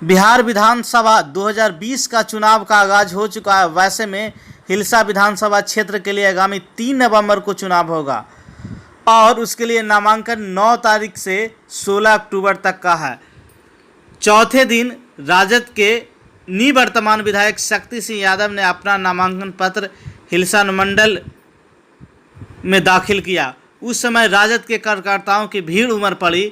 बिहार विधानसभा 2020 का चुनाव का आगाज हो चुका है। वैसे में हिलसा विधानसभा क्षेत्र के लिए आगामी 3 नवंबर को चुनाव होगा और उसके लिए नामांकन 9 तारीख से 16 अक्टूबर तक का है। चौथे दिन राजद के निवर्तमान विधायक शक्ति सिंह यादव ने अपना नामांकन पत्र हिलसा अनुमंडल में दाखिल किया। उस समय राजद के कार्यकर्ताओं की भीड़ उमड़ पड़ी।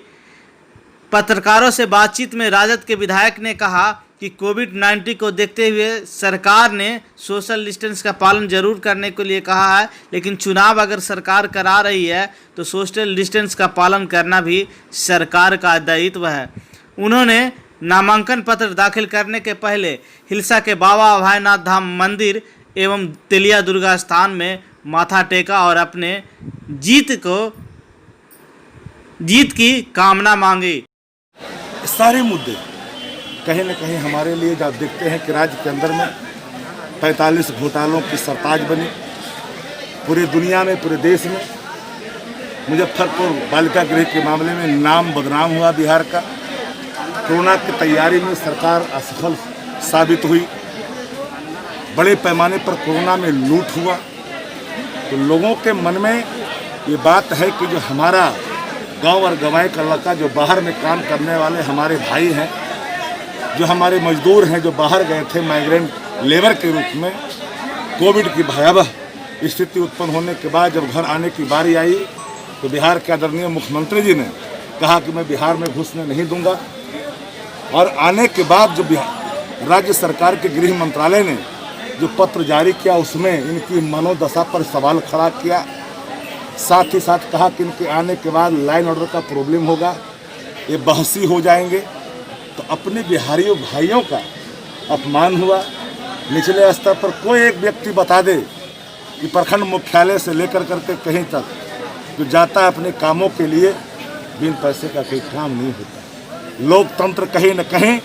पत्रकारों से बातचीत में राजद के विधायक ने कहा कि कोविड-19 को देखते हुए सरकार ने सोशल डिस्टेंस का पालन जरूर करने के लिए कहा है, लेकिन चुनाव अगर सरकार करा रही है तो सोशल डिस्टेंस का पालन करना भी सरकार का दायित्व है। उन्होंने नामांकन पत्र दाखिल करने के पहले हिलसा के बाबा अभयनाथ धाम मंदिर एवं तेलिया दुर्गा स्थान में माथा टेका और अपने जीत की कामना मांगी। सारे मुद्दे कहीं न कहीं हमारे लिए जब देखते हैं कि राज्य के अंदर में 45 घोटालों की सरताज बनी, पूरी दुनिया में, पूरे देश में मुजफ्फरपुर बालिका गृह के मामले में नाम बदनाम हुआ बिहार का। कोरोना की तैयारी में सरकार असफल साबित हुई। बड़े पैमाने पर कोरोना में लूट हुआ। तो लोगों के मन में ये बात है कि जो हमारा गांव और गंवाई का लड़का, जो बाहर में काम करने वाले हमारे भाई हैं, जो हमारे मजदूर हैं, जो बाहर गए थे माइग्रेंट लेबर के रूप में, कोविड की भयावह स्थिति उत्पन्न होने के बाद जब घर आने की बारी आई तो बिहार के आदरणीय मुख्यमंत्री जी ने कहा कि मैं बिहार में घुसने नहीं दूंगा। और आने के बाद जो राज्य सरकार के गृह मंत्रालय ने जो पत्र जारी किया उसमें इनकी मनोदशा पर सवाल खड़ा किया। साथ ही साथ कहा कि इनके आने के बाद लाइन ऑर्डर का प्रॉब्लम होगा, ये बहसी हो जाएंगे। तो अपने बिहारियों भाइयों का अपमान हुआ। निचले स्तर पर कोई एक व्यक्ति बता दे कि प्रखंड मुख्यालय से लेकर करके कहीं तक जो जाता है अपने कामों के लिए, बिन पैसे का कोई काम नहीं होता। लोकतंत्र कहीं न कहीं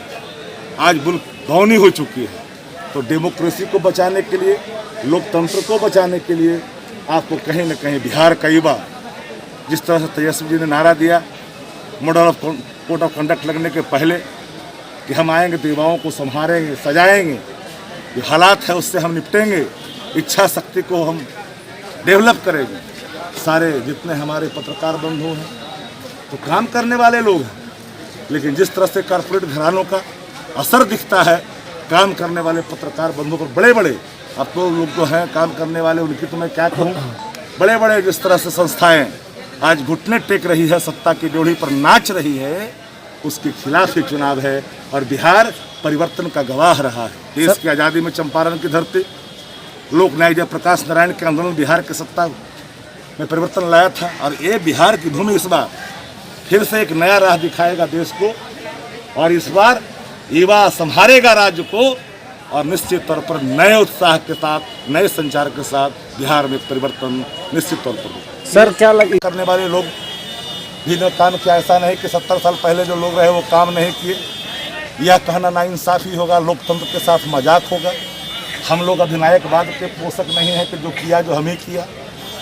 आज बुलगौनी हो चुकी है। तो डेमोक्रेसी को बचाने के लिए, लोकतंत्र को बचाने के लिए आपको कहीं न कहीं बिहार का युवा, जिस तरह से तेजस्वी जी ने नारा दिया model of code of conduct लगने के पहले कि हम आएंगे तो युवाओं को संभालेंगे, सजाएंगे, जो हालात है उससे हम निपटेंगे, इच्छा शक्ति को हम डेवलप करेंगे। सारे जितने हमारे पत्रकार बंधु हैं तो काम करने वाले लोग हैं, लेकिन जिस तरह से कॉर्पोरेट घरानों का असर दिखता है काम करने वाले पत्रकार बंधुओं पर, बड़े बड़े अब तो लोग जो हैं काम करने वाले, उनकी तो मैं क्या कहूँ, बड़े बड़े जिस तरह से संस्थाएं आज घुटने टेक रही है, सत्ता की ड्योढ़ी पर नाच रही है, उसके खिलाफ ही चुनाव है। और बिहार परिवर्तन का गवाह रहा है। देश की आज़ादी में चंपारण की धरती, लोक नायक जयप्रकाश नारायण के आंदोलन बिहार की सत्ता में परिवर्तन लाया था। और ये बिहार की भूमि इस बार फिर से एक नया राह दिखाएगा देश को, और इस बार युवा संभालेगा राज्य को, और निश्चित तौर पर नए उत्साह के साथ, नए संचार के साथ बिहार में परिवर्तन निश्चित तौर पर होगा। सर क्या लगे करने वाले लोग भी ने काम किया, ऐसा नहीं कि 70 साल पहले जो लोग रहे वो काम नहीं किए। यह कहना नाइंसाफ़ी होगा, लोकतंत्र के साथ मजाक होगा। हम लोग अधिनायकवाद के पोषक नहीं है कि जो किया जो हम ही किया,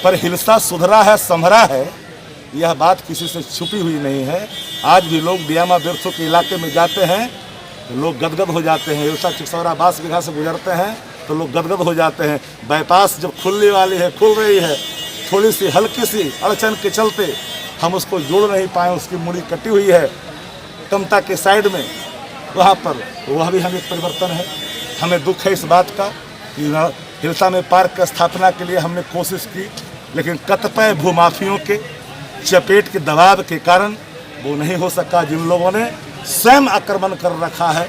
पर हिलसा सुधरा है, संभरा है, यह बात किसी से छुपी हुई नहीं है। आज भी लोग बियामा बिरसों के इलाके में जाते हैं तो लोग गदगद हो जाते हैं। हिलसा चिकसौरा बास बिघा से गुजरते हैं तो लोग गदगद हो जाते हैं। बाईपास जब खुलने वाली है, खुल रही है, थोड़ी सी हल्की सी अड़चन के चलते हम उसको जोड़ नहीं पाए, उसकी मुड़ी कटी हुई है टमता के साइड में, वहाँ पर वह भी हम एक परिवर्तन है। हमें दुख है इस बात का कि हिलसा में पार्क की स्थापना के लिए हमने कोशिश की, लेकिन कतिपय भूमाफियों के चपेट के दबाव के कारण वो नहीं हो सका। जिन लोगों ने स्वयं आक्रमण कर रखा है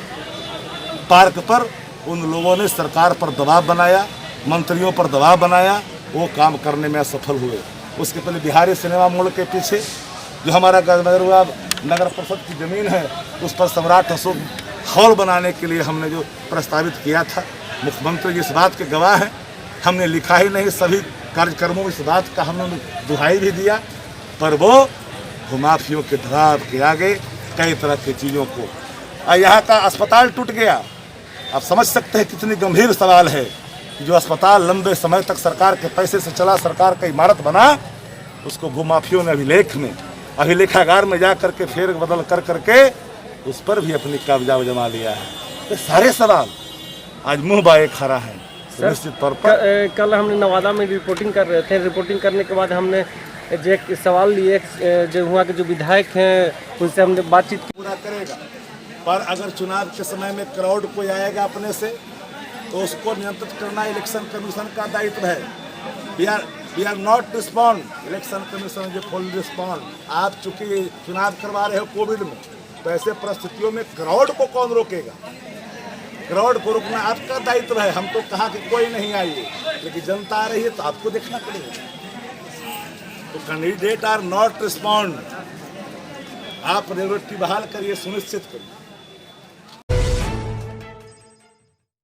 पार्क पर, उन लोगों ने सरकार पर दबाव बनाया, मंत्रियों पर दबाव बनाया, वो काम करने में असफल हुए। उसके पहले बिहारी सिनेमा मोड़ के पीछे जो हमारा गजमगरुआ नगर परिषद की ज़मीन है, उस पर सम्राट अशोक हॉल बनाने के लिए हमने जो प्रस्तावित किया था, मुख्यमंत्री इस बात के गवाह हैं। हमने लिखा ही नहीं, सभी कार्यक्रमों में इस बात का हमने दुहाई भी दिया, पर वो भूमाफियों के दबाव के आगे कई तरह की चीज़ों को, और यहाँ का अस्पताल टूट गया। आप समझ सकते हैं कितनी गंभीर सवाल है कि जो अस्पताल लंबे समय तक सरकार के पैसे से चला, सरकार का इमारत बना, उसको भूमाफियों ने अभिलेखागार में जा करके फेर बदल कर करके उस पर भी अपनी कब्जा जमा लिया है। ये सारे सवाल आज मुंह बाए खड़ा है। तो निश्चित तौर पर कल हमने नवादा में रिपोर्टिंग कर रहे थे। रिपोर्टिंग करने के बाद हमने जो एक सवाल लिए, जो वहाँ के जो विधायक हैं उनसे हमने बातचीत की। पूरा करेगा, पर अगर चुनाव के समय में क्राउड कोई आएगा अपने से तो उसको नियंत्रित करना इलेक्शन कमीशन का दायित्व है। We are not respond, election commission जो फुल रिस्पॉन्ड। आप चूंकि चुनाव करवा रहे हो कोविड में, तो ऐसे परिस्थितियों में क्राउड को कौन रोकेगा? क्राउड को रोकना आपका दायित्व है। हम तो कहा कि कोई नहीं आइए, लेकिन जनता आ रही है तो आपको देखना पड़ेगा। तो कैंडिडेट आर नॉट रिस्पॉन्ड, आप रेगुलेटरी बहाल करिए, सुनिश्चित करिए।